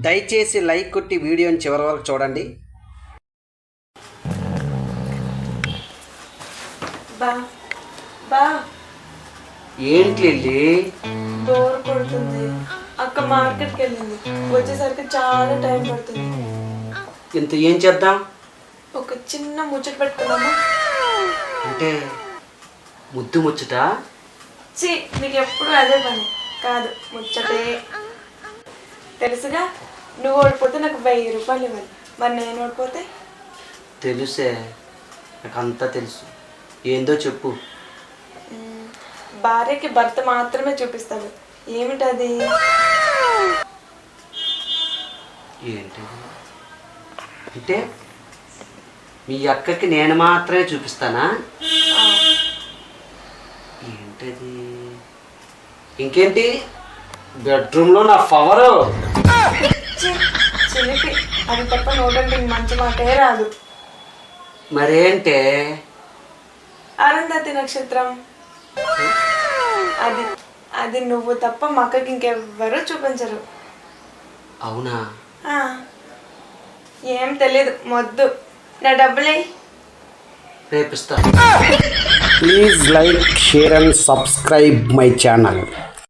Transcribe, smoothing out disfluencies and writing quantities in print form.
దయచేసి లైక్ కొట్టి వీడియోని చివరి వరకు చూడండి. ఏంటి బోర్ కొడుతుంది. అక్క మార్కెట్కి వెళ్ళింది, వచ్చేసరికి చాలా టైం పడుతుంది. ఇంత ఏం చేద్దాం? ఒక చిన్న ముచ్చట పెట్టుకున్నామా? అంటే ముద్దు ముచ్చట? నీకు ఎప్పుడు అదే పని కాదు, ముచ్చటే. తెలుసుగా, నువ్వు ఓడిపోతే నాకు 1000 రూపాయలు ఇవ్వాలి. మరి నేను ఓడిపోతే? తెలుసే, నాకు అంతా తెలుసు. ఏందో చెప్పు. భార్యకి భర్త మాత్రమే చూపిస్తాడు. ఏమిటది? ఏంటి అంటే మీ అక్కకి నేను మాత్రమే చూపిస్తానా? ఏంటది? ఇంకేంటి, బెడ్రూమ్లో నా పవరు. చిలిపి, అది తప్ప నోటంటే మంచి మాటే రాదు. మరేంటే? అరుంధతి నక్షత్రం. అది అది నువ్వు తప్ప మా అక్కకి ఇంకెవ్వరూ చూపించరు. అవునా? ఏం తెలీదు, మొద్దు. నా డబ్బులే రేపిస్తా. Please like, share and subscribe my channel.